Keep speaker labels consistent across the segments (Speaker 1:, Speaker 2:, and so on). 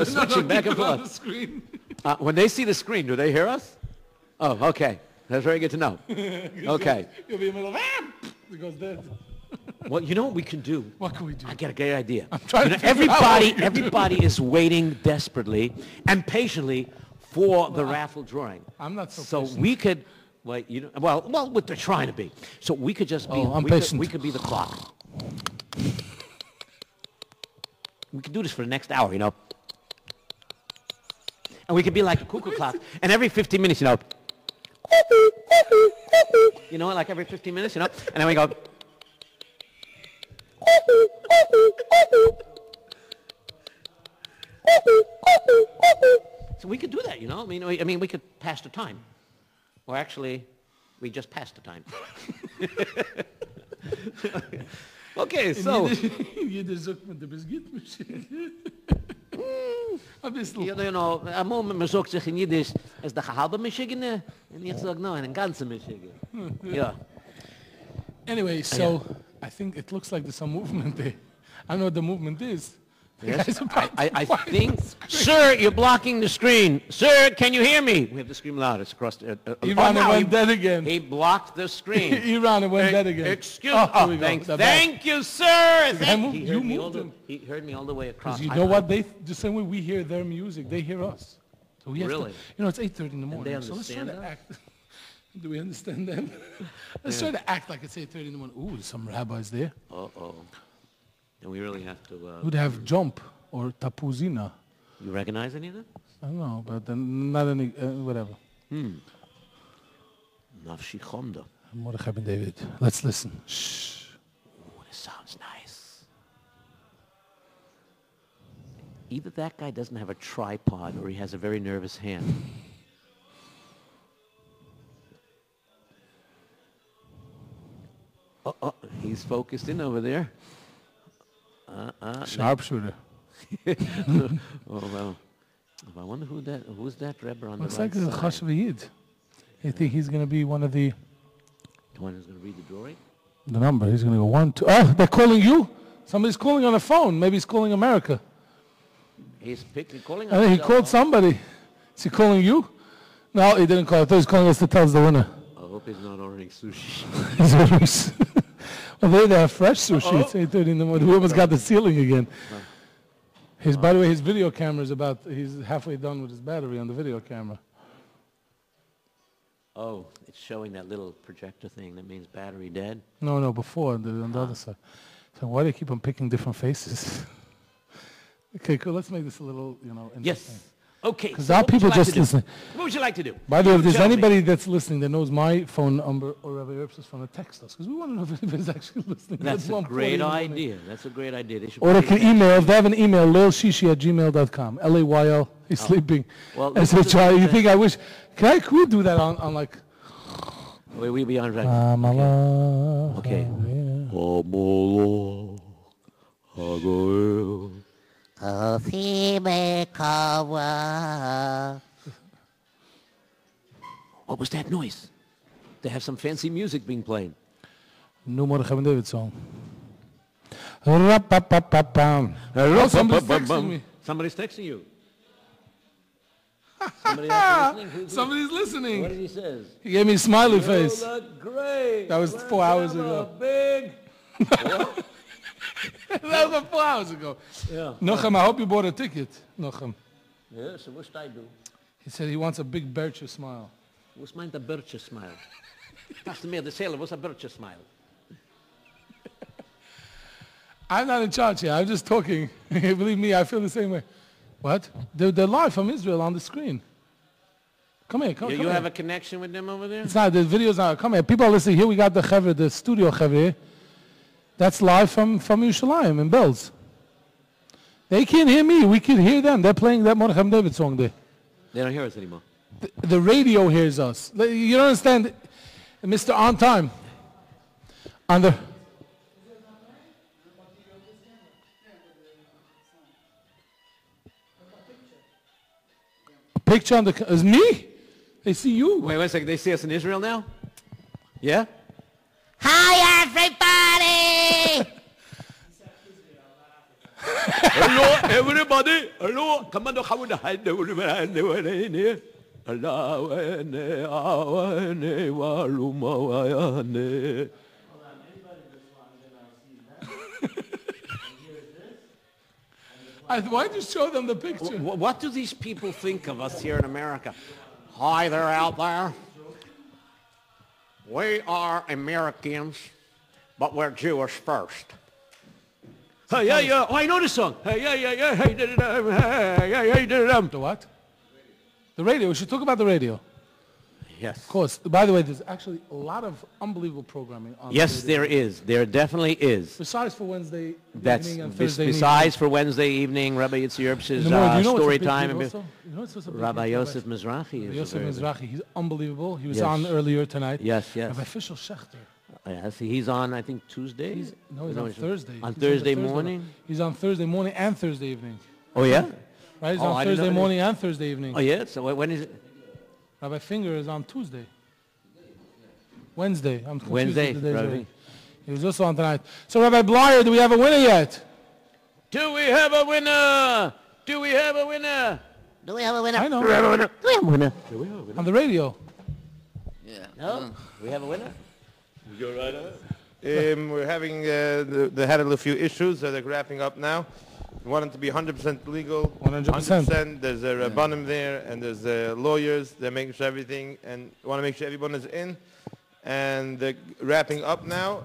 Speaker 1: Switching back and forth.
Speaker 2: The screen.
Speaker 1: When they see the screen, do they hear us? Oh, okay. That's very good to know. Okay.
Speaker 2: You'll be in the middle of, it goes dead.
Speaker 1: Well, you know what we can do?
Speaker 2: What can we do?
Speaker 1: I got a great idea.
Speaker 2: I'm trying to figure out what we can
Speaker 1: everybody is waiting desperately and patiently for the raffle drawing.
Speaker 2: I'm not so
Speaker 1: patient. We could, well, what they're trying to be. So we could just be, we could be the clock. We could do this for the next hour, you know. And we could be like a cuckoo clock. And every 15 minutes, you know. You know, like every 15 minutes, you know. And then we go. So we could do that, you know. I mean, we could pass the time. Or actually, we just passed the time. Okay, so.
Speaker 2: Jeder sagt mir, du bist gut, ein bisschen.
Speaker 1: You know, a moment man sagt sich in Yiddish, ist doch eine halbe Michigan? Und ich sage, no, eine ganze Michigan. Yeah.
Speaker 2: Anyway, so I think it looks like there's some movement there. I don't know what the movement is.
Speaker 1: Yes. I think, sir, you're blocking the screen. Sir, can you hear me? We have to scream loud. It's across the...
Speaker 2: Iran went dead again.
Speaker 1: He blocked the screen.
Speaker 2: Iran went dead again.
Speaker 1: Excuse me. Thank you, sir. He heard me all the way across.
Speaker 2: Because you know what? The same way we hear their music, they hear us. So we have
Speaker 1: really?
Speaker 2: To, you know, it's 8:30 in the morning.
Speaker 1: And they understand
Speaker 2: so let's try to act. Do we understand them? Let's try to act like it's 8:30 in the morning. Ooh, there's some rabbis there.
Speaker 1: Uh-oh. And we really have to...
Speaker 2: Would have jump or tapuzina.
Speaker 1: You recognize any of them?
Speaker 2: I don't know, but not any, whatever.
Speaker 1: Nafshi Chonda.
Speaker 2: Mordechai ben David. Let's listen. Shh.
Speaker 1: Ooh, this sounds nice. Either that guy doesn't have a tripod or he has a very nervous hand. Oh, he's focused in over there.
Speaker 2: Sharpshooter.
Speaker 1: Oh, well. I wonder who's that Rebbe on
Speaker 2: Looks
Speaker 1: the right
Speaker 2: like a Chashav Yid. I think he's going to be one of the...
Speaker 1: The one who's going to read the drawing?
Speaker 2: The number. He's going to go 1, 2... Oh, they're calling you? Somebody's calling on the phone. Maybe he's calling America.
Speaker 1: He's calling
Speaker 2: I think he called somebody. Is he calling you? No, he didn't call. I thought he was calling us to tell us the winner.
Speaker 1: I hope he's not ordering sushi.
Speaker 2: Well, they have fresh sushi. It's 8:30 in the morning. We almost got the ceiling again. By the way, his video camera is he's halfway done with his battery on the video camera.
Speaker 1: Oh, it's showing that little projector thing. That means battery dead?
Speaker 2: No, before, on the other side. So why do you keep on picking different faces? Okay, cool. Let's make this a little, interesting.
Speaker 1: Yes. Okay.
Speaker 2: Because our people just listening.
Speaker 1: What would you like to do?
Speaker 2: By the way, if there's anybody that's listening that knows my phone number or Rabbi Erb's phone, text us. Because we want to know if anybody's actually listening.
Speaker 1: That's a great idea. That's a great idea.
Speaker 2: Or they can email. If they have an email, laylshishi@gmail.com. L-A-Y-L. He's sleeping.
Speaker 1: Well,
Speaker 2: S-H-I. You think I wish... Can we do that on like...
Speaker 1: Wait, we be on right. Okay. What was that noise? They have some fancy music being played.
Speaker 2: New Mordechai ben David song. Somebody's texting me.
Speaker 1: Somebody's texting you.
Speaker 2: Somebody's listening.
Speaker 1: What did he say?
Speaker 2: He gave me a smiley face.
Speaker 1: Look great.
Speaker 2: That was 4 hours ago.
Speaker 1: Big.
Speaker 2: That was 4 hours ago.
Speaker 1: Yeah.
Speaker 2: Nochem, I hope you bought a ticket. Nochem.
Speaker 1: Yeah, so what should I do?
Speaker 2: He said he wants a big Bertha smile.
Speaker 1: What's meint a Bertha smile? Hast du mir erzählen, what's a Bertha smile?
Speaker 2: I'm not in charge here. I'm just talking. Believe me, I feel the same way. What? They're live from Israel on the screen. Come here. Come
Speaker 1: you
Speaker 2: here.
Speaker 1: Have a connection with them over there?
Speaker 2: It's not. The video's not. Come here. People are listening. Here we got the studio Chevre. That's live from Yerushalayim in Bells. They can't hear me. We can hear them. They're playing that Mordechai ben David song there.
Speaker 1: They don't hear us anymore.
Speaker 2: The radio hears us. You don't understand, Mr. On Time. On the... A picture on the... Is me? They see you.
Speaker 1: Wait a second. They see us in Israel now? Yeah?
Speaker 3: Hi, everybody!
Speaker 1: Everybody, hello, come on, how would I do it?
Speaker 2: Why'd you show them the picture?
Speaker 1: What do these people think of us here in America? Hi there out there. We are Americans, but we're Jewish first. Hey, yeah, yeah. Oh, I know this song. Hey, yeah, yeah, yeah. Hey, hey,
Speaker 2: The what? The radio. We should talk about the radio.
Speaker 1: Yes.
Speaker 2: Of course. By the way, there's actually a lot of unbelievable programming on
Speaker 1: Yes,
Speaker 2: the radio.
Speaker 1: there is. There definitely is.
Speaker 2: Besides for Wednesday
Speaker 1: That's
Speaker 2: evening and Thursday
Speaker 1: besides for Wednesday evening, Rabbi Yitzi Yerbsh's story time. Rabbi Yosef Mizrahi is
Speaker 2: Yosef
Speaker 1: very
Speaker 2: Mizrahi. He's unbelievable. He was
Speaker 1: Yes.
Speaker 2: on earlier tonight.
Speaker 1: Yes, yes.
Speaker 2: Rabbi Fischel Schechter.
Speaker 1: Yes, he's on, I think, Tuesday?
Speaker 2: He's on Thursday.
Speaker 1: On
Speaker 2: He's
Speaker 1: Thursday
Speaker 2: on the
Speaker 1: morning?
Speaker 2: He's on Thursday morning and Thursday evening.
Speaker 1: Oh, yeah?
Speaker 2: Right? He's
Speaker 1: Oh, I
Speaker 2: on
Speaker 1: didn't
Speaker 2: Thursday
Speaker 1: know
Speaker 2: morning and Thursday evening.
Speaker 1: Oh, yeah? So when is it?
Speaker 2: Rabbi Finger is on Tuesday. Wednesday. I'm confused
Speaker 1: Wednesday,
Speaker 2: with the days
Speaker 1: Rabbi.
Speaker 2: already. He was also on tonight. So, Rabbi Blyer, do we have a winner yet?
Speaker 1: Do we have a winner? Do we have a winner?
Speaker 3: Do we have a winner?
Speaker 2: I know.
Speaker 1: Do we have a winner?
Speaker 3: Do we have a winner?
Speaker 1: Do we have a winner?
Speaker 2: On the radio.
Speaker 3: Yeah.
Speaker 1: No? We have a winner?
Speaker 4: We go right ahead. We're having, they had a few issues, so they're wrapping up now. We want it to be 100% legal.
Speaker 2: 100%.
Speaker 4: There's a rabbanim there, and there's lawyers. They're making sure everything, and we want to make sure everyone is in. And they're wrapping up now.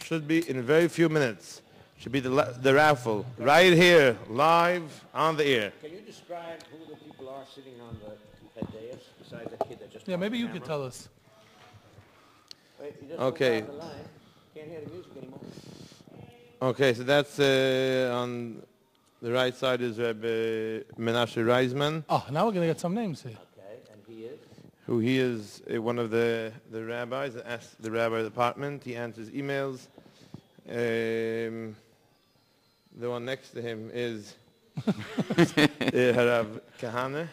Speaker 4: Should be in a very few minutes. Should be the raffle right here, live on the air.
Speaker 1: Can you describe who the people are sitting on the dais besides the kid that just...
Speaker 2: Yeah, maybe you could tell us.
Speaker 1: Wait, you just
Speaker 4: Okay.
Speaker 1: moved down the line. Can't hear the music anymore.
Speaker 4: Okay, so that's on the right side is Rabbi Menashe Reisman,
Speaker 2: Oh, now we're going to get some names here.
Speaker 1: Okay, and he is?
Speaker 4: who he is one of the rabbis that asks the rabbi department. He answers emails. The one next to him is Harav Kahane,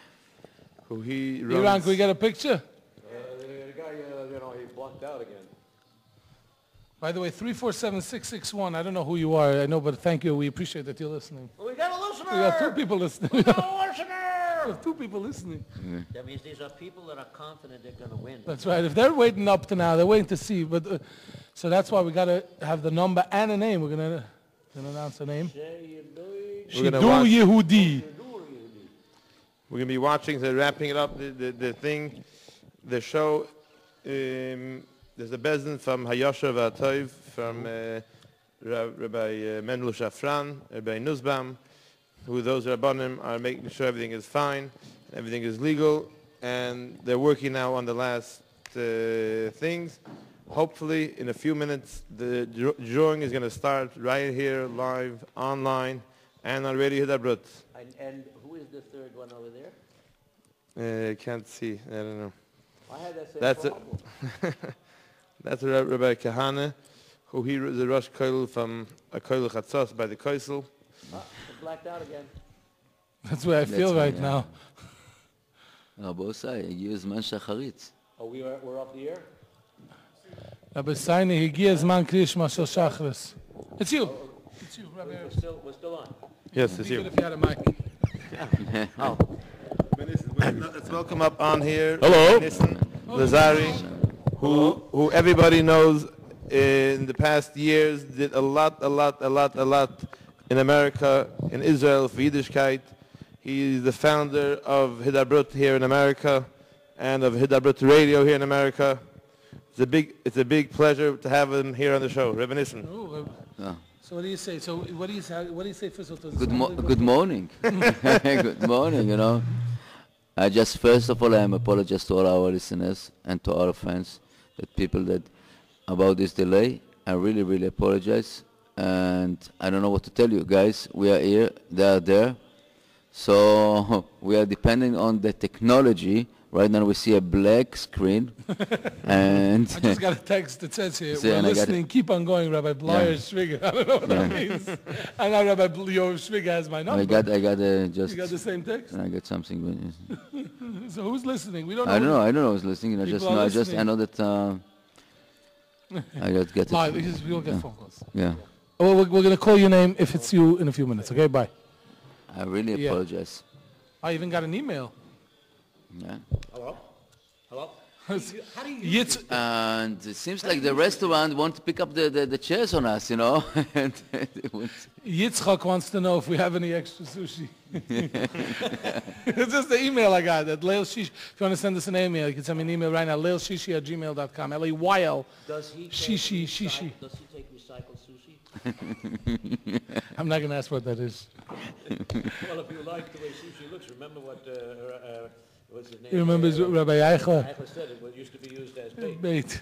Speaker 4: who he runs.
Speaker 2: Iran, can we get a picture?
Speaker 1: The guy, he blocked out again.
Speaker 2: By the way, 347-661. I don't know who you are. I know, but thank you. We appreciate that you're listening.
Speaker 1: We got a listener!
Speaker 2: We got two people listening.
Speaker 1: We
Speaker 2: We
Speaker 1: got a listener!
Speaker 2: have two people listening.
Speaker 1: That means these are people that are confident they're going to win.
Speaker 2: That's right. If they're waiting up to now, they're waiting to see. But so that's why we got to have the number and a name. We're going to announce a name.
Speaker 4: We're gonna
Speaker 2: Shiddur
Speaker 4: watch-
Speaker 2: Yehudi.
Speaker 4: We're going to be watching, so wrapping it up, the thing, the show. There's a bezdin from Hayosher V'Atoiv, from Rabbi Mendel Shafran, Rabbi Nussbaum, who those Rabbanim are making sure everything is fine, everything is legal, and they're working now on the last things. Hopefully, in a few minutes, the drawing is going to start right here, live, online, and on Radio Hidabroot.
Speaker 1: And who is the third one over there?
Speaker 4: I can't see, I don't know.
Speaker 1: I had that same
Speaker 4: That's it.
Speaker 1: problem.
Speaker 4: That's Rabbi Kahane, who he is a Rosh Koil from a Koil Chatzos by the Koisel.
Speaker 1: It blacked out again.
Speaker 2: That's where I feel
Speaker 3: That's
Speaker 2: right
Speaker 3: me,
Speaker 2: now.
Speaker 3: רבוסי, הגיע זמן שחרית.
Speaker 1: Oh, we're off the air?
Speaker 2: Rabbi Saini, הגיע זמן קרישמה של שחרס. It's you. It's you, Rabbi.
Speaker 1: We're still on.
Speaker 4: Yes, it's
Speaker 2: Even
Speaker 4: you.
Speaker 2: if you had a mic.
Speaker 1: Oh.
Speaker 4: Let's welcome up on here.
Speaker 1: Hello.
Speaker 4: Nissen Lazari, who everybody knows in the past years did a lot in America, in Israel for Yiddishkeit. He is the founder of Hidabroot here in America and of Hidabroot Radio here in America. It's a big pleasure to have him here on the show. Rebbe Nissen.
Speaker 2: Oh,
Speaker 3: Yeah.
Speaker 2: so what do you say? So what do you say first of all?
Speaker 3: Good morning. Good morning, you know. First of all, I apologize to all our listeners and to our fans, about this delay. I really, really apologize. And I don't know what to tell you guys. We are here, they are there. So we are depending on the technology. Right now we see a black screen. And
Speaker 2: I just got a text that says here,
Speaker 3: See,
Speaker 2: we're
Speaker 3: and I got
Speaker 2: listening, keep on going, Rabbi Blyer Schwiger. I don't know what that means. And now Rabbi Blyer Schwiger has my number.
Speaker 3: I got just.
Speaker 2: You got the same text?
Speaker 3: I got something.
Speaker 2: So who's listening? We don't know.
Speaker 3: I don't know who's listening. I
Speaker 2: People are
Speaker 3: I know that I just get
Speaker 2: Live,
Speaker 3: it.
Speaker 2: because we'll get phone calls.
Speaker 3: Yeah.
Speaker 2: Oh, we're going to call your name if it's you in a few minutes, okay? Bye.
Speaker 3: I really
Speaker 2: Yeah.
Speaker 3: apologize.
Speaker 2: I even got an email.
Speaker 3: Yeah.
Speaker 1: Hello? Hello?
Speaker 3: And it seems like the restaurant want to pick up the chairs on us, you know. And they won't-
Speaker 2: Yitzchak wants to know if we have any extra sushi. It's just the email I got at Leil Shishi. If you want to send us an email, you can send me an email right now, leilshishi@gmail.com. L-E-Y-L.
Speaker 1: Does he
Speaker 2: Shishi, shishi.
Speaker 1: Does he take recycled sushi?
Speaker 2: I'm not going to ask what that is.
Speaker 1: Well, if you like the way sushi looks, remember what, what's his name?
Speaker 2: You remember Rabbi Eichler?
Speaker 1: Eichler said it used to be used as bait.
Speaker 2: Bait.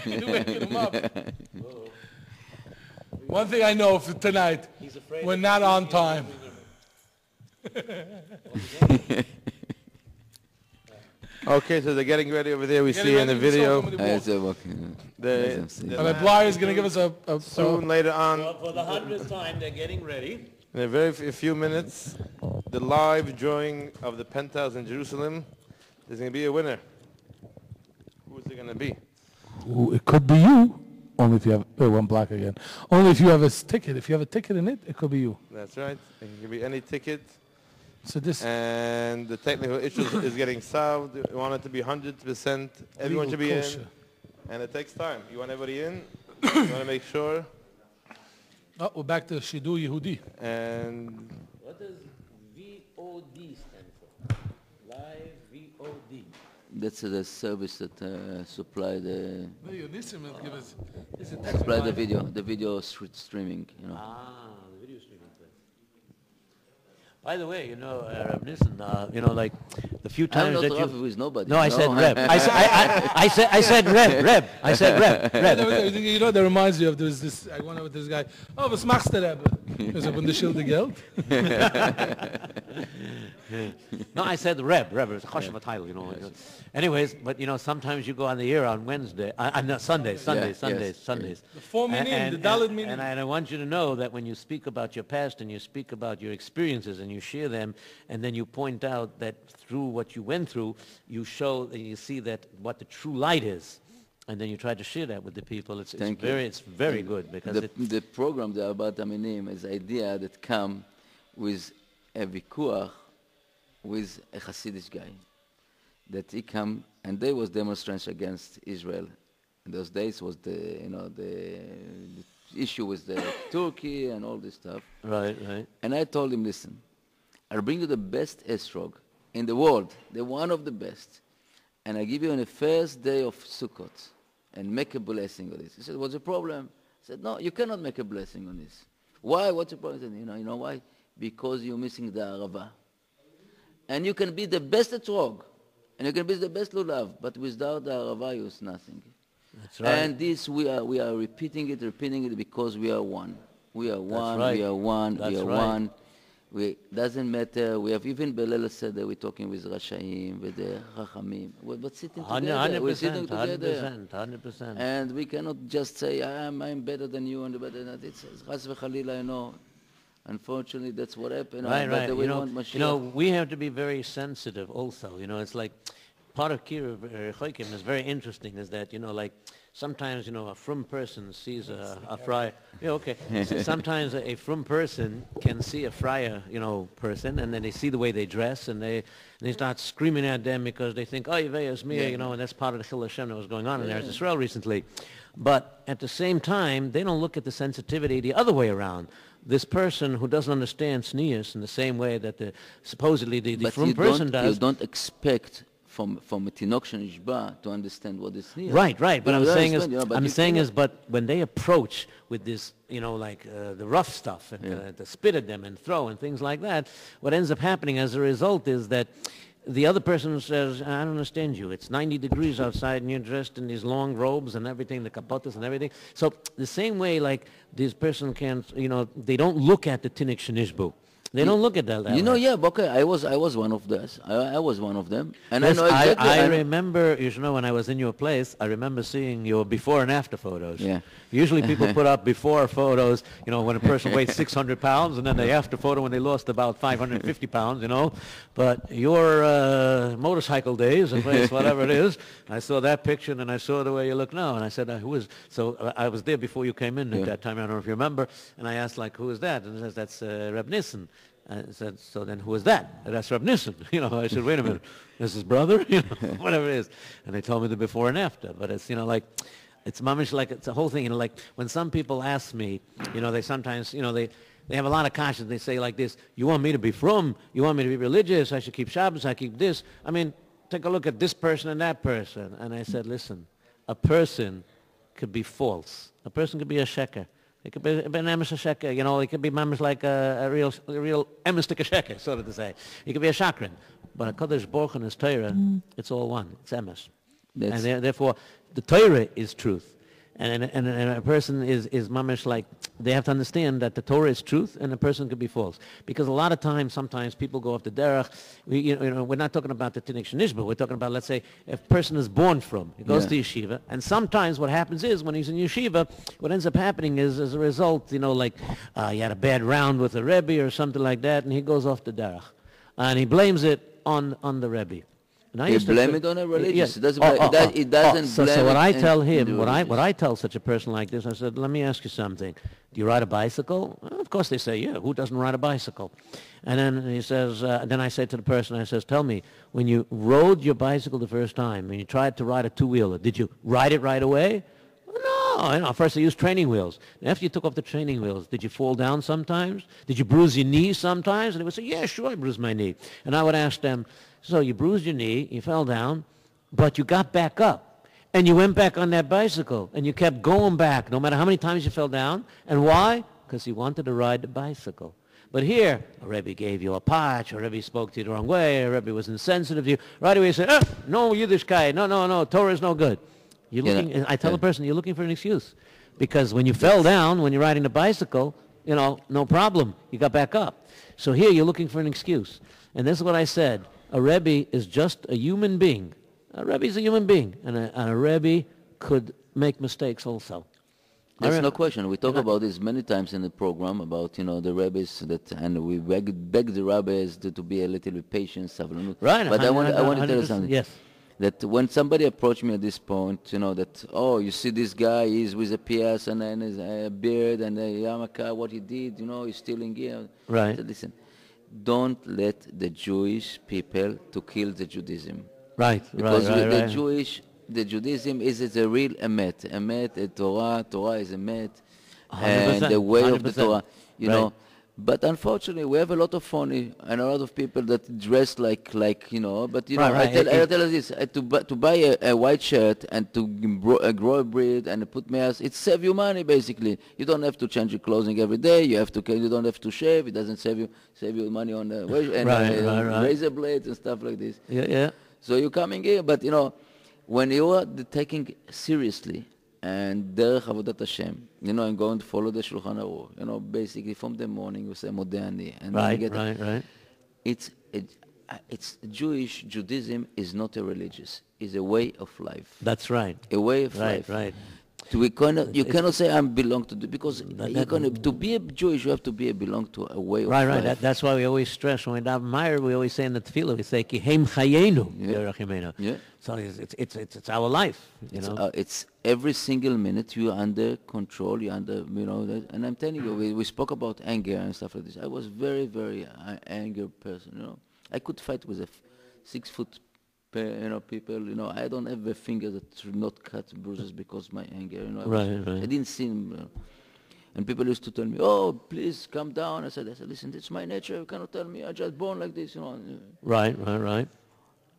Speaker 2: You're waking him up. One thing I know for tonight,
Speaker 1: He's afraid
Speaker 2: we're
Speaker 1: of
Speaker 2: not
Speaker 1: sushi
Speaker 2: on
Speaker 1: and
Speaker 2: time.
Speaker 4: Okay, so they're getting ready over there. We
Speaker 2: Getting
Speaker 4: see in the
Speaker 2: ready to
Speaker 4: video.
Speaker 2: sell somebody
Speaker 3: It's okay.
Speaker 4: The,
Speaker 2: Rabbi Bly is going to give us a
Speaker 4: soon later on,
Speaker 1: Well, for the 100th time, they're getting ready.
Speaker 4: in a very few minutes, the live drawing of the penthouse in Jerusalem. There's going to be a winner. Who is it going to be?
Speaker 2: Ooh, it could be you. Only if you have, one black again. Only if you have a ticket. If you have a ticket in it, it could be you.
Speaker 4: That's right. It can be any ticket.
Speaker 2: So this,
Speaker 4: And the technical issues is getting solved. We want it to be 100%. Everyone should be
Speaker 2: legal
Speaker 4: in.
Speaker 2: kosher.
Speaker 4: And it takes time. You want everybody in. You want to make sure.
Speaker 2: Oh, we're back to Shidur Yehudi.
Speaker 4: And
Speaker 1: What does VOD stand for? Live VOD.
Speaker 3: That's the service that supply the
Speaker 2: Supply
Speaker 3: the video streaming, you know.
Speaker 1: Ah, the video streaming place. By the way, Reb Nissen, like the few
Speaker 3: I'm
Speaker 1: times
Speaker 3: not
Speaker 1: that
Speaker 3: Rafi
Speaker 1: you...
Speaker 3: with nobody.
Speaker 1: No, I
Speaker 3: you
Speaker 1: said
Speaker 3: know?
Speaker 1: Reb. I said Reb. I said Reb.
Speaker 2: You know, that reminds me of there's this, I went out with this guy, oh, was machst du, Rebbe? Is it Bundesschilde Geld?
Speaker 1: No, I said Reb. It's a chashuv title, Anyways, but sometimes you go on the air on Wednesday, no, Sundays.
Speaker 2: The four meaning, the Dalit meaning.
Speaker 1: And I want you to know that when you speak about your past and you speak about your experiences and you share them, and then you point out that through what you went through, you show and you see that what the true light is, and then you try to share that with the people. It's very good because
Speaker 3: the program, the Arbat Aminim, is idea that come with a vikuach with a Hasidic guy. That he come and they was demonstration against Israel. In those days was the issue with the Turkey and all this stuff.
Speaker 1: Right.
Speaker 3: And I told him, listen, I'll bring you the best estrog in the world, the one of the best, and I give you on the first day of Sukkot and make a blessing on this. He said, what's the problem? I said, no, you cannot make a blessing on this. Why? What's the problem? He said, you know why? Because you're missing the Arava. And you can be the best etrog, and you can be the best lulav, but without the Arava, it's nothing.
Speaker 1: That's right.
Speaker 3: And this, we are repeating it because we are one. We are one,
Speaker 1: right.
Speaker 3: we are one,
Speaker 1: That's
Speaker 3: we are
Speaker 1: right.
Speaker 3: one. Doesn't matter. We have even Belel said that we're talking with Rashaim, with the Chachamim. We're sitting together. We're sitting together.
Speaker 1: 100%.
Speaker 3: And we cannot just say, I'm better than you and better than that. It's Chas v'Chalila, Unfortunately, that's what happened.
Speaker 1: Right.
Speaker 3: But we want Mashiach.
Speaker 1: We have to be very sensitive also. It's like part of Kiruv Choikim is very interesting is that, sometimes, a frum person sees a friar. Yeah, okay. Sometimes a frum person can see a friar, person, and then they see the way they dress, and they start screaming at them because they think, oh, Yevei Esmir, and that's part of the Chil Hashem that was going on in Eretz Israel recently. But at the same time, they don't look at the sensitivity the other way around. This person who doesn't understand tznius in the same way that supposedly the frum person does.
Speaker 3: You don't expect from a Tinok Shenishba to understand what is tznius.
Speaker 1: Right. But I'm saying is, but when they approach with this, the rough stuff and to spit at them and throw and things like that, what ends up happening as a result is that the other person says, I don't understand you. It's 90 degrees outside and you're dressed in these long robes and everything, the kapotas and everything. So the same way, this person can't, they don't look at the Tinnik Shenishbu. They don't look at that way.
Speaker 3: You know, yeah, but okay, I was one of those. I was one of them, and
Speaker 1: Yes,
Speaker 3: I know exactly.
Speaker 1: I remember, you know, when I was in your place, I remember seeing your before and after photos.
Speaker 3: Yeah.
Speaker 1: Usually people put up before photos, you know, when a person weighs 600 pounds, and then the after photo when they lost about 550 pounds, you know. But your motorcycle days, or whatever it is, I saw that picture, and then I saw the way you look now, and I said, who is, so I was there before you came in at that time, I don't know if you remember, and I asked, like, who is that? And he says, that's Reb Nissen. I said, so then who is that? That's Reb Nissen. You know, I said, wait a minute, this his brother? You know, whatever it is. And they told me the before and after. But it's, you know, like, it's mamish like, it's a whole thing. You know, like, when some people ask me, you know, they sometimes, you know, they have a lot of conscience. They say like this, you want me to be frum? You want me to be religious? I should keep Shabbos, I keep this. I mean, take a look at this person and that person. And I said, listen, a person could be false. A person could be a sheker. It could be an emes sheker, you know. It could be mamish like a real emes sheker, so to say. It could be a shakran, but a Kadosh Baruch Hu and his Torah, it's all one. It's emes, and therefore the Torah is truth. And a person is mamish like, they have to understand that the Torah is truth and a person could be false. Because a lot of times, sometimes people go off the derech. You know, we're not talking about the Tinnik Shenishba. We're talking about, let's say, if a person is born from, he goes to yeshiva. And sometimes what happens is, when he's in yeshiva, what ends up happening is, as a result, you know, like he had a bad round with a Rebbe or something like that, and he goes off the derech. And he blames it on the Rebbe.
Speaker 3: You blame it on a religious.
Speaker 1: Yes.
Speaker 3: It doesn't blame
Speaker 1: so what
Speaker 3: it
Speaker 1: I tell him,
Speaker 3: in
Speaker 1: what I tell such a person like this, I said, let me ask you something. Do you ride a bicycle? Well, of course they say, yeah, who doesn't ride a bicycle? And then he says, then I say to the person, I says, tell me, when you rode your bicycle the first time, when you tried to ride a two-wheeler, did you ride it right away? No, you know, first I used training wheels. After you took off the training wheels, did you fall down sometimes? Did you bruise your knee sometimes? And they would say, yeah, sure, I bruised my knee. And I would ask them, so you bruised your knee, you fell down, but you got back up. And you went back on that bicycle, and you kept going back, no matter how many times you fell down. And why? Because you wanted to ride the bicycle. But here, a Rebbe gave you a patch, a Rebbe spoke to you the wrong way, a Rebbe was insensitive to you. Right away you say, no Yiddishkeit, no, Torah is no good. You're looking, I tell the person, you're looking for an excuse. Because when you fell down, when you're riding the bicycle, you know, no problem, you got back up. So here you're looking for an excuse. And this is what I said. A Rebbe is just a human being. A Rebbe is a human being. And a Rebbe could make mistakes also.
Speaker 3: There's no question. We talk about this many times in the program about, you know, the rabbis that, and we beg the rabbis to be a little bit patient, stuff.
Speaker 1: Right.
Speaker 3: But I want to tell you something.
Speaker 1: Yes.
Speaker 3: That when somebody approached me at this point, you know, that, oh, you see this guy, he's with a PS and then his beard and a yarmulke, what he did, you know, he's stealing here.
Speaker 1: Right.
Speaker 3: I said, listen, don't let the Jewish people to kill the Judaism.
Speaker 1: Right.
Speaker 3: Because the Judaism is a real emet. Emet, Torah is emet, and the way of the Torah, you know. But unfortunately, we have a lot of funny and a lot of people that dress like you know. But you know, I tell you this: to buy a white shirt and to grow a beard and put mayas, it saves you money basically. You don't have to change your clothing every day. You don't have to shave. It doesn't save you money on the razor blades and stuff like this.
Speaker 1: Yeah.
Speaker 3: So you're coming here, but you know, when you are taking seriously and derech avodat Hashem, you know, and going to follow the Shulchan Aruch, you know, basically from the morning you say Modeh Ani, and then you get
Speaker 1: right.
Speaker 3: It's Judaism is not a religious, it's a way of life.
Speaker 1: That's right.
Speaker 3: A way of life.
Speaker 1: Right.
Speaker 3: You cannot say I belong to the, because to be a Jewish you have to belong to a way of life.
Speaker 1: Right. That's why we always stress when we daven Meir, we always say in the tefillah, we say Ki Heim Chayenu.
Speaker 3: Yeah.
Speaker 1: So it's our life. You know.
Speaker 3: It's every single minute you're under control. You're under, you know. And I'm telling you, we spoke about anger and stuff like this. I was very, very angry person. You know, I could fight with a 6 foot. You know, people, you know, I don't have a finger that should not cut bruises because my anger, you know. I didn't see him. You know. And people used to tell me, oh, please calm down. I said, listen, it's my nature. You cannot tell me. I just born like this, you know.
Speaker 1: Right.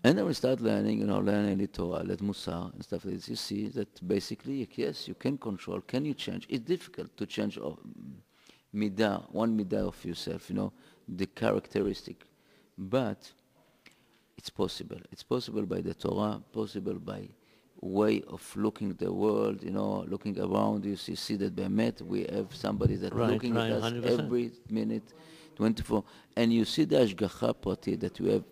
Speaker 3: And then we start learning, you know, learning the Torah, learn Musar and stuff like this. You see that basically, yes, you can control. Can you change? It's difficult to change one midah of yourself, you know, the characteristic. But it's possible. It's possible by the Torah, possible by way of looking the world, you know, looking around. You see that by Met, we have somebody that looking at us
Speaker 1: 100%.
Speaker 3: every minute 24, and you see the Ashgacha Prati that we have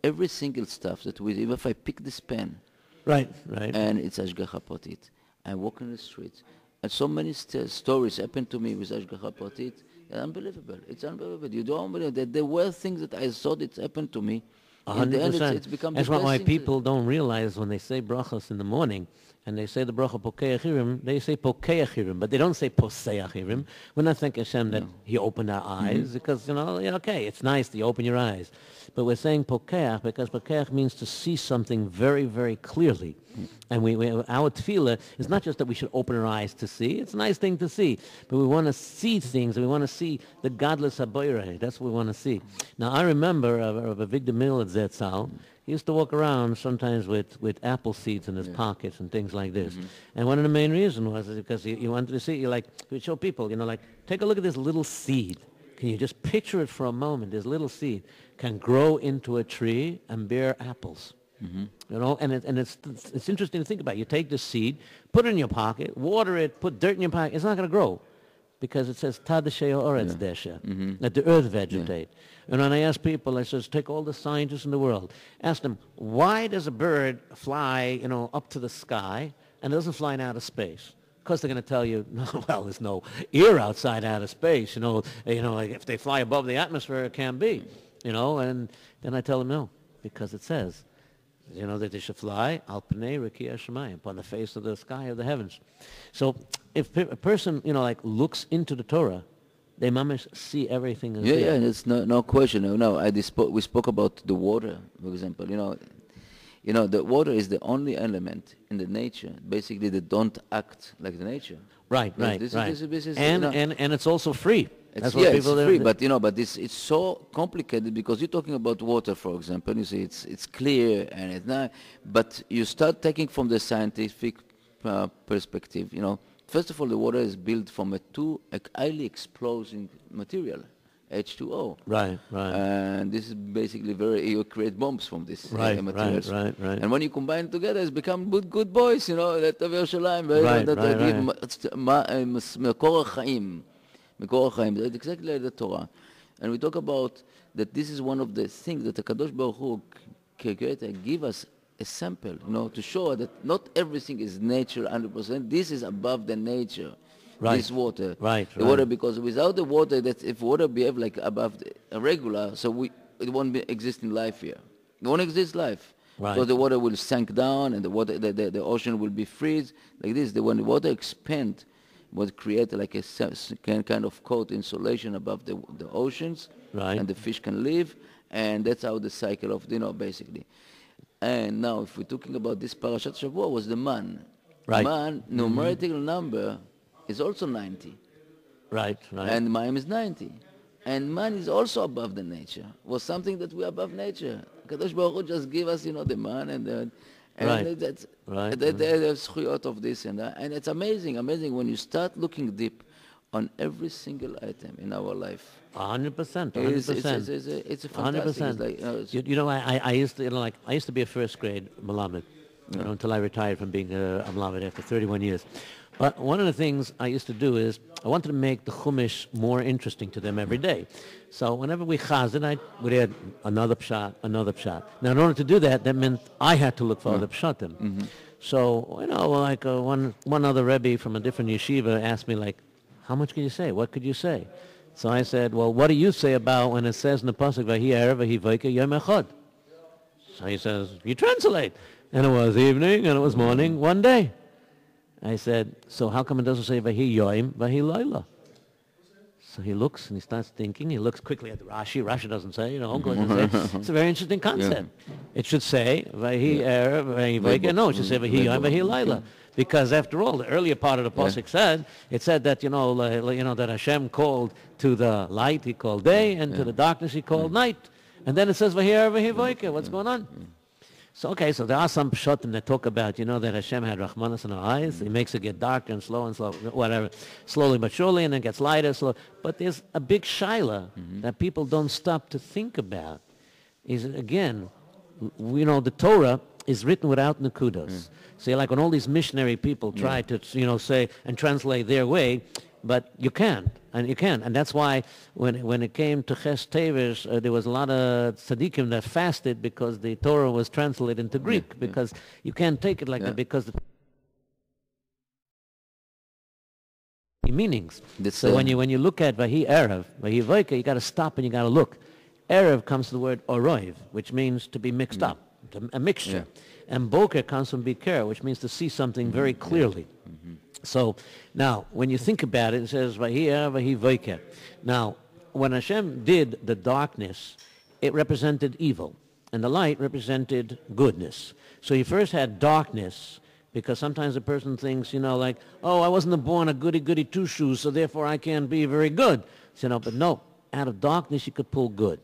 Speaker 3: every single stuff that we, even if I pick this pen,
Speaker 1: Right.
Speaker 3: and it's Ashgacha Pratit. I walk in the streets, and so many stories happen to me with Ashgacha Pratit. Unbelievable. It's unbelievable. You don't believe that there were things that I thought it happened to me. In the end,
Speaker 1: 100%.
Speaker 3: it's become
Speaker 1: That's
Speaker 3: the best
Speaker 1: why
Speaker 3: thing
Speaker 1: people don't realize when they say brachas in the morning, and they say the bracha Pokei Achirim, they say Pokei Achirim, but they don't say Posei Achirim. We're not thanking Hashem that He opened our eyes, because, okay, it's nice that you open your eyes. But we're saying Pokeach because Pokeach means to see something very, very clearly. And our tefillah is not just that we should open our eyes to see. It's a nice thing to see. But we want to see things, and we want to see the godless haboireh. That's what we want to see. Now, I remember of a Victor Mill at Zetzal. He used to walk around sometimes with apple seeds in his pockets and things like this. And one of the main reasons was because he wanted to see, he would show people, take a look at this little seed. Can you just picture it for a moment? This little seed can grow into a tree and bear apples. And it's interesting to think about. You take the seed, put it in your pocket, water it, put dirt in your pocket. It's not going to grow because it says Tadasheh Oretz Desha, that the earth vegetate. And when I ask people, I says, take all the scientists in the world, ask them, why does a bird fly, up to the sky and doesn't fly in outer space? Of course, they're going to tell you, well, there's no air outside outer space. Like if they fly above the atmosphere, it can be. And then I tell them no, because it says, that they should fly al pnei rekiah shamayim, upon the face of the sky of the heavens. So if a person, looks into the Torah, they mamish see everything as there.
Speaker 3: Yeah, there's no question. We spoke about the water, for example. The water is the only element in the nature, basically, that don't act like the nature.
Speaker 1: Right.
Speaker 3: This is,
Speaker 1: and it's also free.
Speaker 3: It's free, but it's so complicated because you're talking about water, for example. You see, it's clear and it's not. But you start taking from the scientific perspective. First of all, the water is built from a highly explosive material, H2O.
Speaker 1: Right.
Speaker 3: And this is basically you create bombs from this materials.
Speaker 1: Right.
Speaker 3: And when you combine it together, it's become good boys. That of Yerushalayim. Makor HaChaim. It's exactly like the Torah. And we talk about that this is one of the things that the Kadosh Baruch Hu created, give us a sample, to show that not everything is nature 100%. This is above the nature.
Speaker 1: Right.
Speaker 3: This water.
Speaker 1: Right.
Speaker 3: Water, because without the water, if water behave like above a regular, so it won't exist in life here. It won't exist life.
Speaker 1: Right.
Speaker 3: Because the water will sink down and the ocean will be freeze like this. When the water expand, would create like a kind of coat insulation above the oceans, and the fish can live, and that's how the cycle of basically. And now, if we're talking about this Parashat Shavua, was the man.
Speaker 1: Right.
Speaker 3: Man, numerical number is also 90.
Speaker 1: Right.
Speaker 3: And Mayim is 90. And man is also above the nature. Was something that we're above nature. Kadosh Baruch Hu just give us, the man and the... And that's the zchuyot of this and that. And it's amazing when you start looking deep on every single item in our life.
Speaker 1: 100%.
Speaker 3: It's a fantastic.
Speaker 1: 100%. I used to be a first grade Malamed, until I retired from being a Malamed after 31 years. But one of the things I used to do is I wanted to make the Chumash more interesting to them every day. So whenever we chazed, I would add another pshat. Now, in order to do that meant I had to look for other pshatim. So, one other Rebbe from a different yeshiva asked me, how much can you say? What could you say? So I said, well, what do you say about when it says in the pasuk, Vahi erev, vahi vayke yom echad? So he says, you translate. And it was evening and it was morning, one day. I said, so how come it doesn't say Vahi Yoim, Vahi Laila? So he looks and he starts thinking. He looks quickly at the Rashi. Rashi doesn't say, Uncle doesn't say. It's a very interesting concept. It should say Vahi Erev, Vahi Vayke. No, it should say Vahi Yoim, Vahi Laila. Because after all, the earlier part of the pasuk said, it said that, that Hashem called to the light, he called day, and to the darkness, he called night. And then it says Vahi Erev, Vahi Vayke. What's going on? So there are some pshatim that talk about, that Hashem had Rahmanas in our eyes. He makes it get darker and slow, whatever, slowly but surely, and then gets lighter, slow. But there's a big shaila that people don't stop to think about. Is, again, the Torah is written without nakudos. So when all these missionary people try to, say and translate their way, but you can't, and you can. And that's why when it came to Ches Tevish, there was a lot of tzaddikim that fasted because the Torah was translated into Greek, because you can't take it like that, because the meanings. So when you look at Vahi Erev, Vahi Voike, you got to stop and you got to look. Erev comes from the word oroiv, which means to be mixed up, a mixture. And Boker comes from Biker, which means to see something very clearly. So now, when you think about it, it says Vahi Erev, Vahi Voike. Now, when Hashem did the darkness, it represented evil, and the light represented goodness. So he first had darkness, because sometimes a person thinks, like, oh, I wasn't born a goody-goody two-shoes, so therefore I can't be very good. So, but no, out of darkness you could pull good.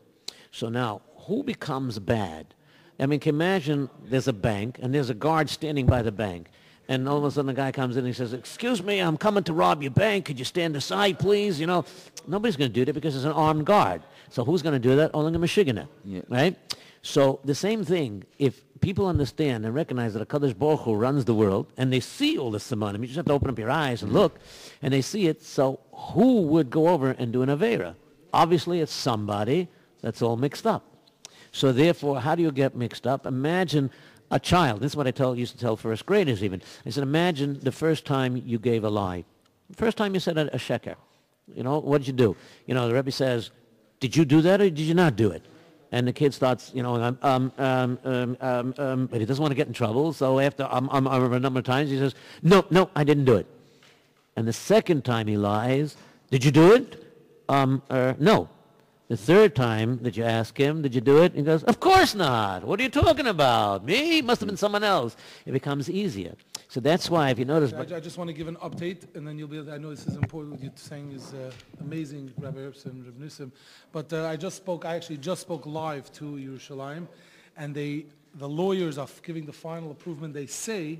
Speaker 1: So now, who becomes bad? I mean, can you imagine there's a bank, and there's a guard standing by the bank, and all of a sudden the guy comes in and he says, excuse me, I'm coming to rob your bank. Could you stand aside, please? Nobody's going to do that because it's an armed guard. So who's going to do that? Only a Meshiggah, right? So the same thing, if people understand and recognize that HaKadosh Baruch Hu runs the world, and they see all this simonim, you just have to open up your eyes and look, and they see it, so who would go over and do an Aveira? Obviously, it's somebody that's all mixed up. So therefore, how do you get mixed up? Imagine a child. This is what I used to tell first graders even. I said, imagine the first time you gave a lie. The first time you said a sheker. What did you do? The Rebbe says, did you do that or did you not do it? And the kid starts, but he doesn't want to get in trouble. So after a number of times, he says, no, I didn't do it. And the second time he lies, did you do it? No. The third time that you ask him, did you do it? He goes, of course not. What are you talking about? Me? Must have been someone else. It becomes easier. So that's why, if you notice...
Speaker 2: I just want to give an update, and then you'll be able to, I know this is important, what you're saying is amazing, Rabbi Herbst and Rabbi Nissim, but I actually just spoke live to Yerushalayim, and the lawyers are giving the final approval. They say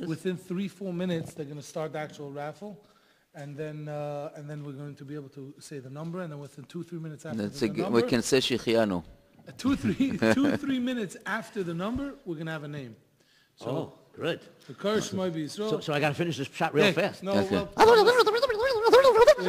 Speaker 2: within 3-4 minutes they're going to start the actual raffle, and then we're going to be able to say the number, and then within 2-3 minutes after the number...
Speaker 3: We can say Shechianu.
Speaker 2: 2-3 minutes after the number, we're going to have a name. So,
Speaker 1: good.
Speaker 2: The Kursh might be so
Speaker 1: I got to finish this shot real fast.
Speaker 2: No,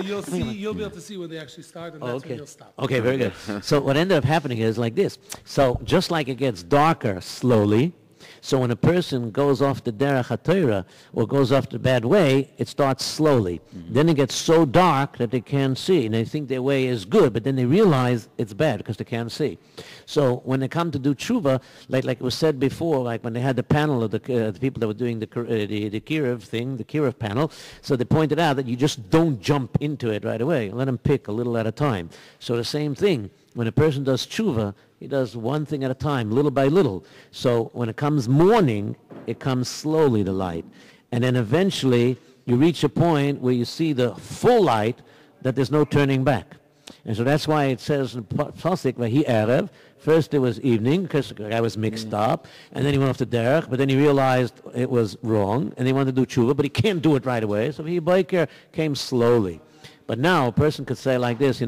Speaker 2: you'll be able to see when they actually start, and that's when you'll stop.
Speaker 1: Okay, very good. So what ended up happening is like this. So just like it gets darker slowly, so when a person goes off the derech haTorah or goes off the bad way, it starts slowly. Then it gets so dark that they can't see, and they think their way is good, but then they realize it's bad because they can't see. So when they come to do tshuva, like it was said before, like when they had the panel of the people that were doing the kiruv thing, the kiruv panel, so they pointed out that you just don't jump into it right away. Let them pick a little at a time. So the same thing, when a person does tshuva, he does one thing at a time, little by little. So when it comes morning, it comes slowly, the light. And then eventually, you reach a point where you see the full light, that there's no turning back. And so that's why it says in Pasuk, Vahi Erev, first it was evening, because the guy was mixed up, and then he went off to derech, but then he realized it was wrong, and he wanted to do tshuva, but he can't do it right away. So Vahi Boker came slowly. But now a person could say like this,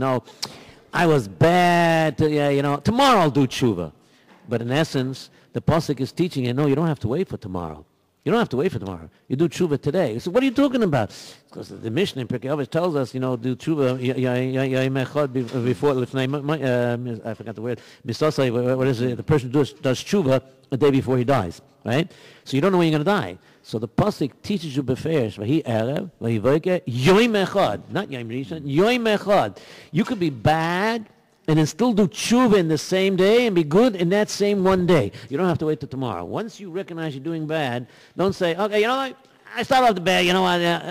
Speaker 1: I was bad, tomorrow I'll do tshuva. But in essence, the Pasuk is teaching you, no, you don't have to wait for tomorrow. You don't have to wait for tomorrow. You do tshuva today. So what are you talking about? Because the Mishnah in Pirkei Avos tells us, do tshuva before, I forgot the word, what is it? The person does tshuva a day before he dies, right? So you don't know when you're going to die. So the Pasuk teaches you beferish, Vahi Erev, Vahi Voike, Yoim Echad, not Yoim Rishon, Yoim Echad. You could be bad and then still do tshuva in the same day and be good in that same one day. You don't have to wait till tomorrow. Once you recognize you're doing bad, don't say, okay, I start off the bad,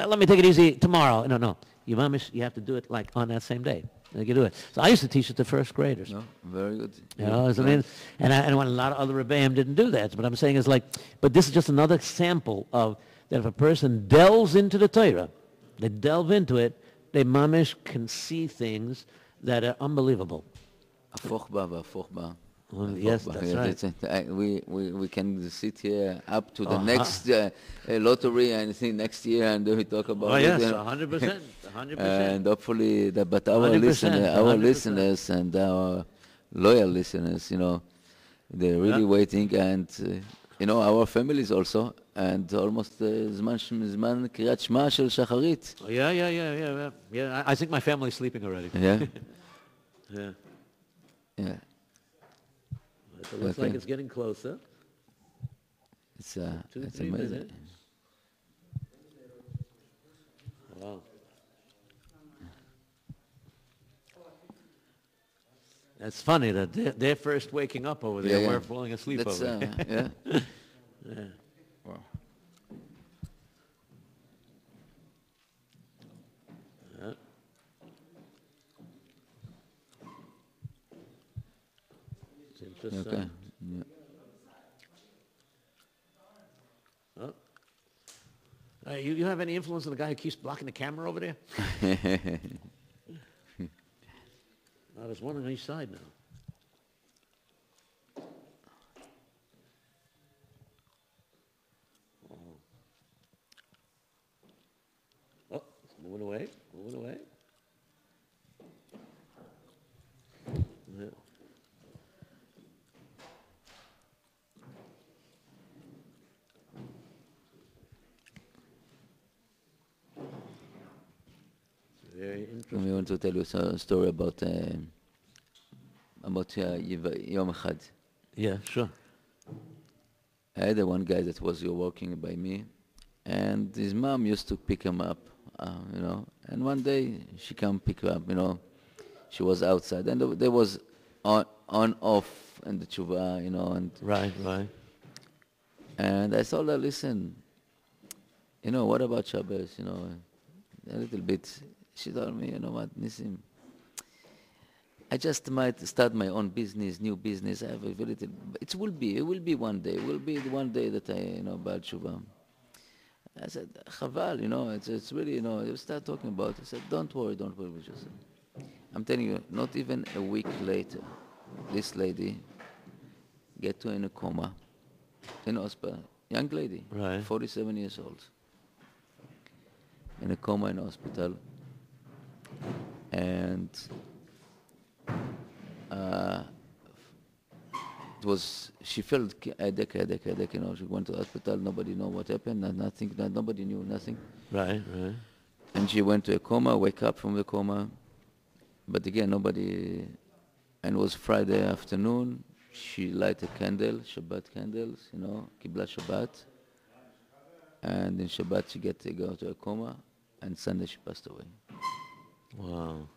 Speaker 1: let me take it easy tomorrow. No. You have to do it like on that same day. You can do it. So I used to teach it to first graders.
Speaker 3: No, very good.
Speaker 1: And when a lot of other rebbeim didn't do that. But I'm saying is but this is just another example of that if a person delves into the Torah, they delve into it, they mamish can see things that are unbelievable. Yes, that's right.
Speaker 3: We can sit here up to the next lottery and see next year, and we talk about
Speaker 1: it. 100%.
Speaker 3: And hopefully, but our listeners and our loyal listeners, they're really waiting, and our families also. and almost זמן קריאת שמע של שחרית.
Speaker 1: Oh, yeah. I think my family's sleeping already.
Speaker 3: Yeah?
Speaker 1: Yeah.
Speaker 3: Yeah.
Speaker 1: It looks like it's getting closer.
Speaker 3: It's
Speaker 1: 2-3
Speaker 3: amazing.
Speaker 1: minutes. Wow. That's funny that they're first waking up over there.
Speaker 3: Yeah.
Speaker 1: We're falling asleep
Speaker 3: That's,
Speaker 1: over there.
Speaker 3: yeah.
Speaker 1: Yeah.
Speaker 3: Wow.
Speaker 1: Yeah. It's interesting.
Speaker 3: Okay. Yeah.
Speaker 1: Oh. You have any influence on the guy who keeps blocking the camera over there? Oh, there's one on each side now. Oh, it's moving away. Yeah. It's very interesting.
Speaker 3: We want to tell you a story about יום אחד.
Speaker 1: Yeah, sure.
Speaker 3: I had one guy that was working by me, and his mom used to pick him up, and one day she come pick him up, she was outside, and there was on off and the tshuva, and
Speaker 1: Right.
Speaker 3: and I told her, listen, what about Shabbos, a little bit. She told me, what, Nissim, I just might start my own business, new business. I have a very little. It will be one day. It will be one day that I, Baal Tshuva. I said, Chaval, it's really, you start talking about it. I said, don't worry. I'm telling you, not even a week later, this lady get to in a coma, in hospital, young lady,
Speaker 1: Right.
Speaker 3: 47 years old, in a coma in hospital, and she felt headache, she went to the hospital, nobody know what happened, nobody knew nothing.
Speaker 1: Right.
Speaker 3: And she went to a coma, wake up from the coma, but again, nobody, and it was Friday afternoon, she light a candle, Shabbat candles, Kibla Shabbat, and in Shabbat she go to a coma, and Sunday she passed away.
Speaker 1: Wow.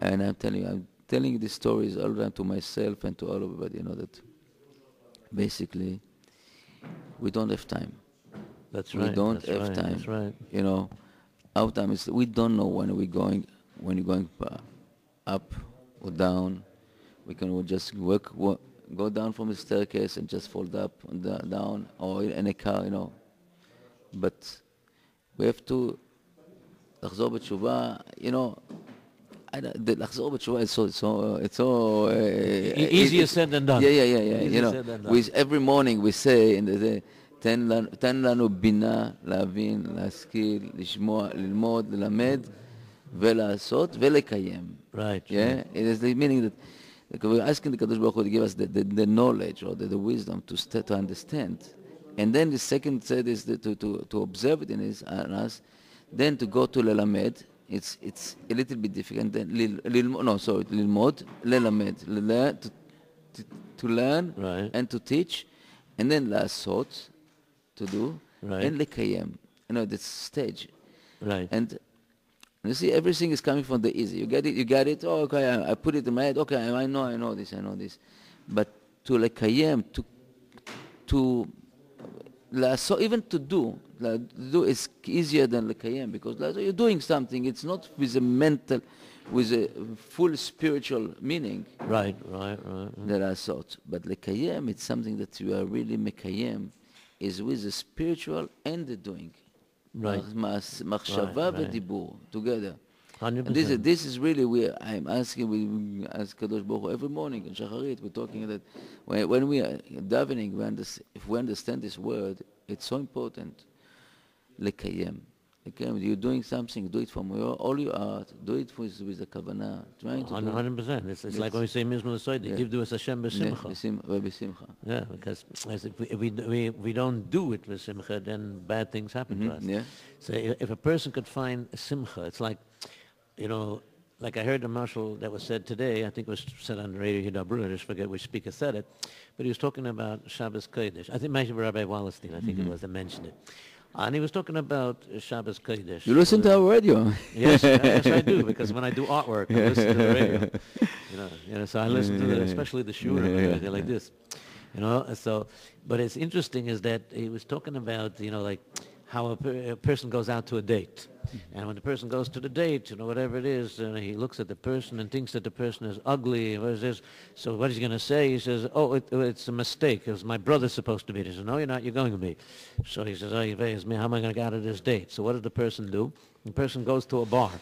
Speaker 3: And I'm telling you these stories all around to myself and to all everybody, that basically we don't have time.
Speaker 1: That's right.
Speaker 3: We don't
Speaker 1: That's
Speaker 3: have
Speaker 1: right.
Speaker 3: time.
Speaker 1: That's right.
Speaker 3: Our time is, we don't know when you're going up or down. We can just go down from the staircase and just fold up and down, or in a car, But we have to לחזור בתשובה, לחזור בתשובה, it's so
Speaker 1: Easier said than done.
Speaker 3: Yeah. Every morning we say, תן לנו בינה, להבין, להשכיל, לשמוע, ללמוד, ללמד, ולעשות, ולקיים.
Speaker 1: Right.
Speaker 3: Yeah, it is the meaning that we're asking the Kadosh Baruch Hu to give us the knowledge or the wisdom to understand. And then the second said is to observe it in us, then to go to lelamed. It's a little bit difficult. Then lilmod, lelamed, to learn,
Speaker 1: Right.
Speaker 3: and to teach, and then lasot, to do,
Speaker 1: Right.
Speaker 3: and lekayem. This stage.
Speaker 1: Right.
Speaker 3: And you see, everything is coming from the easy. You get it. Oh, okay, I put it in my head. Okay, I know this. But to lekayem, to so even to do is easier than lekayem, because you're doing something. It's not with a full spiritual meaning.
Speaker 1: Right.
Speaker 3: There are thoughts, but lekayem, it's something that you are really mekayem, is with the spiritual and the doing.
Speaker 1: Right.
Speaker 3: Machshava v'dibur together.
Speaker 1: 100%.
Speaker 3: And this is really where I'm asking. We ask Kadosh Baruch Hu every morning in Shacharit. We're talking that when we are davening, if we understand this word, it's so important. Lekayem. Okay, when you're doing something, do it from all your heart. Do it with the kavanah. Trying to do
Speaker 1: 100%. It's like when we say Mizmor L'Soid, give to us Hashem b'simcha.
Speaker 3: B'simcha.
Speaker 1: Yeah, because if we don't do it with simcha, then bad things happen to us.
Speaker 3: Yeah.
Speaker 1: So if a person could find simcha, it's like, like I heard the marshal that was said today, I think it was said on the radio Hidabroot, I just forget which speaker said it, but he was talking about Shabbos Kodesh. I think maybe Rabbi Wallerstein, I think it was, that mentioned it. And he was talking about Shabbos Kodesh.
Speaker 3: You listen to our radio?
Speaker 1: Yes, yes, I do, because when I do artwork, I listen to the radio. So I listen to especially the shura, they're like this. So, but it's interesting is that he was talking about, like how a person goes out to a date. And when the person goes to the date, whatever it is, he looks at the person and thinks that the person is ugly. What is this? So what is he going to say? He says, it's a mistake. It was my brother supposed to be there. He says, no, you're not. You're going to be. So he says, how am I going to get out of this date? So what does the person do? The person goes to a bar,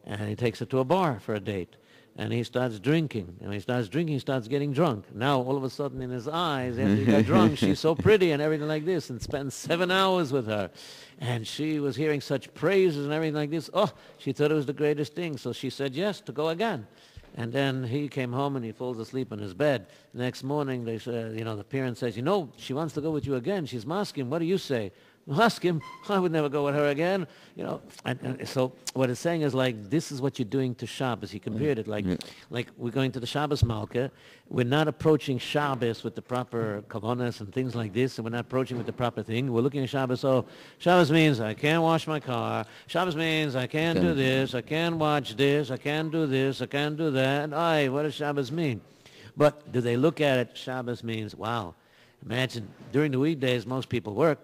Speaker 1: and he takes her to a bar for a date. And he starts drinking. And when he starts drinking, he starts getting drunk. Now, all of a sudden, in his eyes, after he got drunk, she's so pretty and everything like this, and spends 7 hours with her. And she was hearing such praises and everything like this. Oh, she thought it was the greatest thing. So she said yes to go again. And then he came home and he falls asleep in his bed. The next morning, they said, the parent says, she wants to go with you again. She's masking. What do you say? Ask him. I would never go with her again. And so what it's saying is like, this is what you're doing to Shabbos. He compared it like we're going to the Shabbos Malka. We're not approaching Shabbos with the proper kavanas and things like this, and we're not approaching with the proper thing. We're looking at Shabbos. Oh, Shabbos means I can't wash my car. Shabbos means I can't do this. I can't watch this. I can't do this. I can't do that. What does Shabbos mean? But do they look at it? Shabbos means, wow. Imagine during the weekdays, most people work.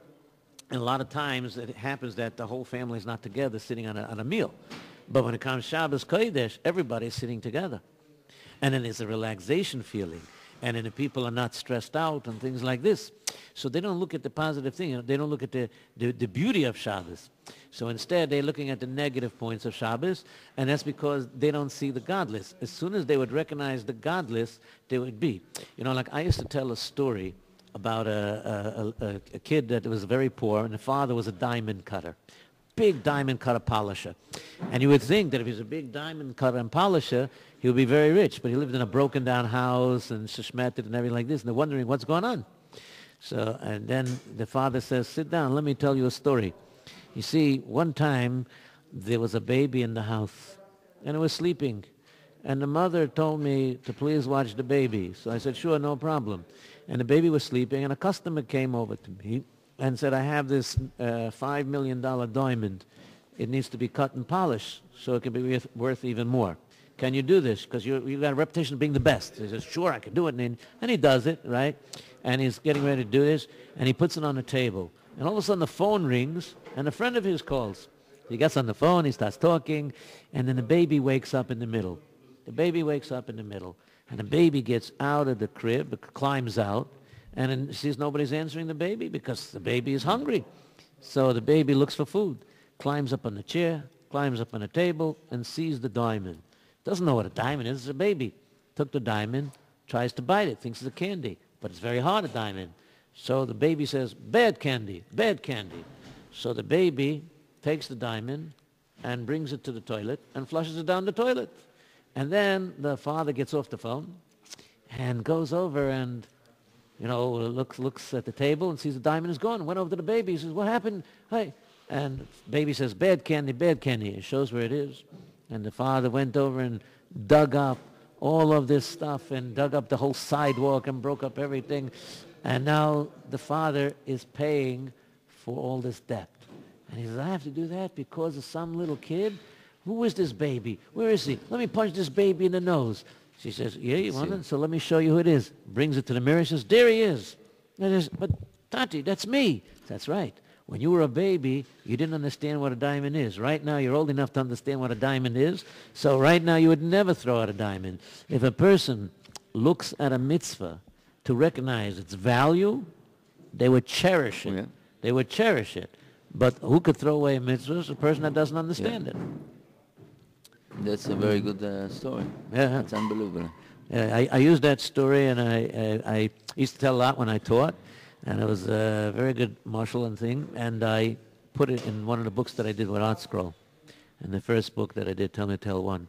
Speaker 1: And a lot of times it happens that the whole family is not together sitting on a meal. But when it comes Shabbos Kodesh, everybody's sitting together. And then there's a relaxation feeling. And then the people are not stressed out and things like this. So they don't look at the positive thing. They don't look at the beauty of Shabbos. So instead, they're looking at the negative points of Shabbos. And that's because they don't see the godless. As soon as they would recognize the godless, they would be. Like I used to tell a story about a kid that was very poor, and the father was a diamond cutter, big diamond cutter polisher. And you would think that if he's a big diamond cutter and polisher, he would be very rich, but he lived in a broken down house and shishmeted and everything like this, and they're wondering what's going on. So, and then the father says, sit down, let me tell you a story. You see, one time there was a baby in the house, and it was sleeping. And the mother told me to please watch the baby. So I said, sure, no problem. And the baby was sleeping, and a customer came over to me and said, I have this $5 million diamond. It needs to be cut and polished so it can be worth even more. Can you do this? Because you've got a reputation of being the best. He says, sure, I can do it. And he does it, right? And he's getting ready to do this, and he puts it on the table. And all of a sudden the phone rings, and a friend of his calls. He gets on the phone, he starts talking, and then the baby wakes up in the middle. The baby wakes up in the middle. And the baby gets out of the crib, climbs out, and then sees nobody's answering the baby because the baby is hungry. So the baby looks for food, climbs up on the chair, climbs up on the table, and sees the diamond. Doesn't know what a diamond is. It's a baby. Took the diamond, tries to bite it, thinks it's a candy, but it's very hard, a diamond. So the baby says, bad candy, bad candy. So the baby takes the diamond and brings it to the toilet and flushes it down the toilet. And then the father gets off the phone and goes over and, looks at the table and sees the diamond is gone. Went over to the baby. He says, what happened? Hey. And baby says, bad candy, bad candy. It shows where it is. And the father went over and dug up all of this stuff and dug up the whole sidewalk and broke up everything. And now the father is paying for all this debt. And he says, I have to do that because of some little kid? Who is this baby? Where is he? Let me punch this baby in the nose. She says, yeah, you want it? So let me show you who it is. Brings it to the mirror. Says, there he is. And says, but Tati, that's me. That's right. When you were a baby, you didn't understand what a diamond is. Right now, you're old enough to understand what a diamond is. So right now, you would never throw out a diamond. If a person looks at a mitzvah to recognize its value, they would cherish it. Yeah. They would cherish it. But who could throw away a mitzvah? A person that doesn't understand it.
Speaker 3: That's a very good story.
Speaker 1: Yeah.
Speaker 3: It's unbelievable.
Speaker 1: Yeah, I used that story, and I used to tell a lot when I taught, and it was a very good marshal and thing, and I put it in one of the books that I did with Art Scroll. And the first book that I did, Tell Me Tell 1.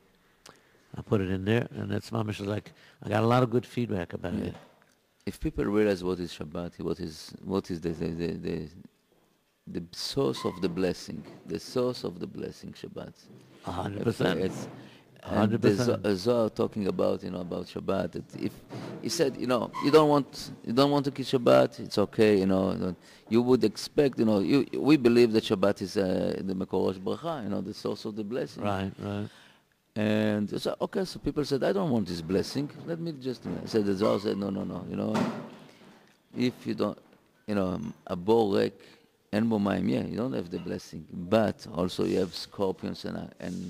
Speaker 1: I put it in there, and it's mamish like, I got a lot of good feedback about it.
Speaker 3: If people realize what is Shabbat, what is the source of the blessing, Shabbat.
Speaker 1: 100%.
Speaker 3: And the Zohar talking about about Shabbat. That if he said, you don't want to keep Shabbat, it's okay. You would expect. We believe that Shabbat is the Mekorosh Bracha. The source of the blessing.
Speaker 1: Right.
Speaker 3: And so, okay, so people said, I don't want this blessing. Let me just. Said the Zohar said, no. If you don't, a borek. And you don't have the blessing, but also you have scorpions and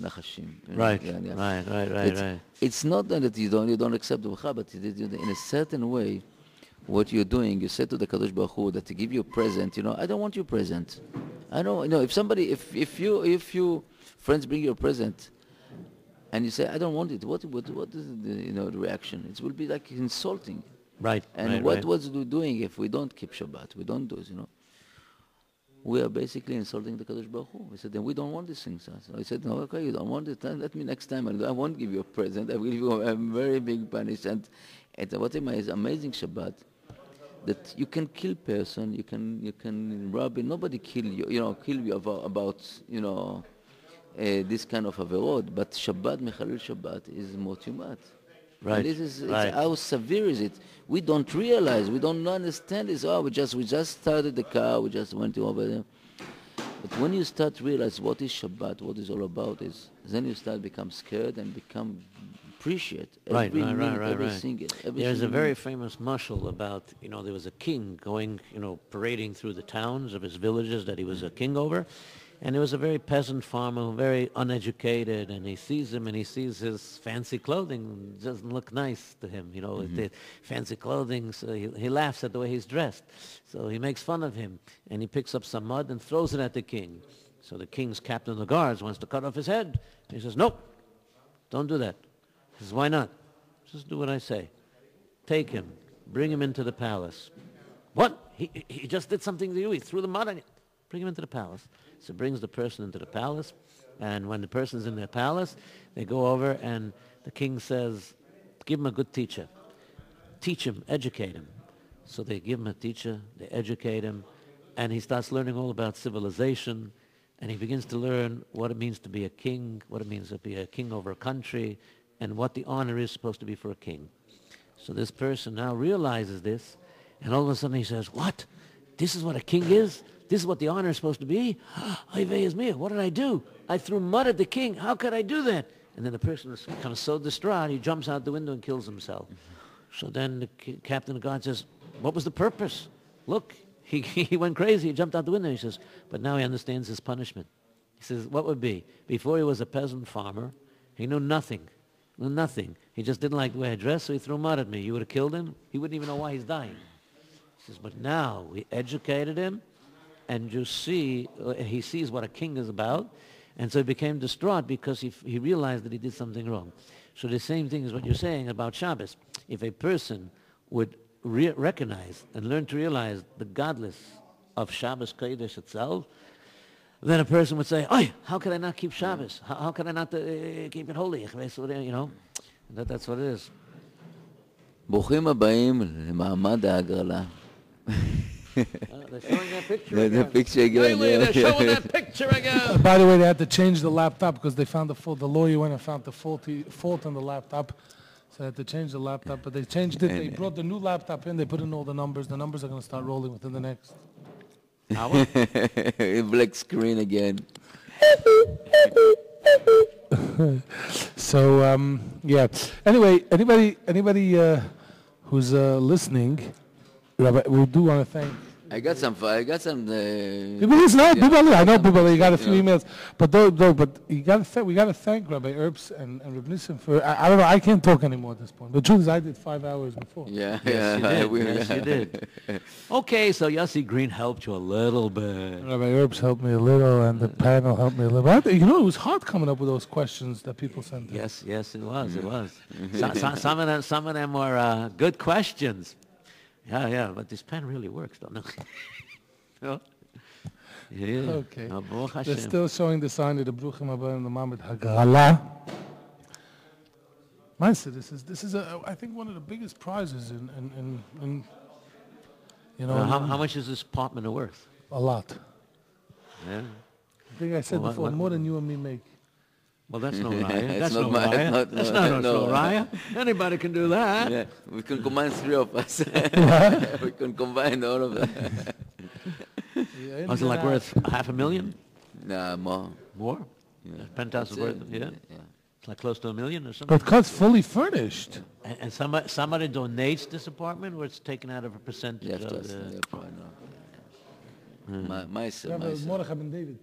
Speaker 3: nachashim.
Speaker 1: Right. Right.
Speaker 3: It's not that you don't accept the bracha, but in a certain way, what you're doing, you said to the Kadosh Baruch Hu that to give you a present. I don't want your present. I don't. If you friends bring you a present, and you say I don't want it, what is the reaction? It will be like insulting.
Speaker 1: Right.
Speaker 3: And what was we doing if we don't keep Shabbat? We don't do it. We are basically insulting the Kadosh Baruch Hu. We said, then we don't want these things. So I said, no, okay, you don't want it. Let me next time. I won't give you a present. I will give you a very big punishment. And what is amazing Shabbat, that you can kill person, you can rob it. Nobody kill you about this kind of averot. But Shabbat, Mechalel Shabbat, is motumat.
Speaker 1: Right.
Speaker 3: And this is how severe is it? We don't realize, we don't understand this. We just started the car, we just went over there. But when you start to realize what is Shabbat, what is all about, then you start become scared and become appreciate every minute, everything.
Speaker 1: There's a very famous mashal about, there was a king going, parading through the towns of his villages that he was a king over. And there was a very peasant farmer, very uneducated, and he sees him and he sees his fancy clothing. It doesn't look nice to him, the fancy clothing. So he laughs at the way he's dressed. So he makes fun of him, and he picks up some mud and throws it at the king. So the king's captain of the guards wants to cut off his head. He says, nope, don't do that. He says, why not? Just do what I say. Take him, bring him into the palace. What? He just did something to you. He threw the mud on you. Bring him into the palace. So brings the person into the palace, and when the person's in the palace, they go over, and the king says, give him a good teacher. Teach him, educate him. So they give him a teacher, they educate him, and he starts learning all about civilization, and he begins to learn what it means to be a king, what it means to be a king over a country, and what the honor is supposed to be for a king. So this person now realizes this, and all of a sudden he says, what? This is what a king is? This is what the honor is supposed to be? What did I do? I threw mud at the king. How could I do that? And then the person is kind of so distraught, he jumps out the window and kills himself. So then the captain of the guard says, what was the purpose? Look, he went crazy. He jumped out the window. He says, but now he understands his punishment. He says, what would be? Before he was a peasant farmer, he knew nothing. He just didn't like the way I dressed, so he threw mud at me. You would have killed him? He wouldn't even know why he's dying. He says, but now we educated him, and he sees what a king is about, and so he became distraught because he realized that he did something wrong. So the same thing is what you're saying about Shabbos. If a person would recognize and learn to realize the godless of Shabbos Kodesh itself, then a person would say, "Oi, how can I not keep Shabbos? How can I not keep it holy?" That's what it is.
Speaker 3: ברוכים הבאים למעמד ההגרלה.
Speaker 1: They're showing that picture
Speaker 3: The
Speaker 1: again.
Speaker 3: picture again.
Speaker 1: They're showing that picture again.
Speaker 2: By the way, they had to change the laptop because they found the lawyer went and found the fault on the laptop. So they had to change the laptop, but they changed it. They brought the new laptop in. They put in all the numbers. The numbers are going to start rolling within the next hour.
Speaker 3: Black screen again.
Speaker 2: So, yeah. Anyway, anybody who's listening, Rabbi, we do want to thank.
Speaker 3: I got some.
Speaker 2: People listen, I know people. You got a few emails, but we got to thank Rabbi Erbs and Rabbi Nissen for. I don't know. I can't talk anymore at this point. But the truth is, I did 5 hours before.
Speaker 3: Yeah,
Speaker 1: Yes, you did. Okay, so Yossi Green helped you a little bit.
Speaker 2: Rabbi Erbs helped me a little, and the panel helped me a little. But it was hard coming up with those questions that people sent in.
Speaker 1: Yes, it was. It was. Some of them were good questions. Yeah, but this pen really works, don't it? Yeah.
Speaker 2: Okay.
Speaker 1: Baruch
Speaker 2: They're
Speaker 1: Hashem.
Speaker 2: still showing the sign of the Bruchim Abayim, the Mamad Hagala. Meinster, this is I think one of the biggest prizes in you know,
Speaker 1: How much is this apartment worth?
Speaker 2: a lot.
Speaker 1: Yeah.
Speaker 2: I think I said
Speaker 1: Well,
Speaker 2: before,
Speaker 1: what-
Speaker 2: more than you and me make.
Speaker 1: Well, that's no raya.
Speaker 3: It's
Speaker 1: That's
Speaker 3: not
Speaker 1: no
Speaker 3: my-
Speaker 1: raya.
Speaker 3: not-
Speaker 1: That's
Speaker 3: no,
Speaker 1: not no
Speaker 3: no.
Speaker 1: raya. Anybody can do that.
Speaker 3: Yeah, we can combine three of us. We can combine all of them.
Speaker 1: Was it like worth $500,000?
Speaker 3: Nah, more.
Speaker 1: More?
Speaker 3: Yeah.
Speaker 1: Penthouse is
Speaker 3: That's
Speaker 1: worth,
Speaker 3: it.
Speaker 1: yeah.
Speaker 3: Yeah.
Speaker 1: It's like close to $1 million or something.
Speaker 2: But because fully furnished.
Speaker 1: And somebody donates this apartment, or it's taken out of a percentage
Speaker 3: You have to
Speaker 1: of
Speaker 3: ask them,
Speaker 1: the...
Speaker 3: they'll probably know. My
Speaker 2: Rabbi Mordechai ben David.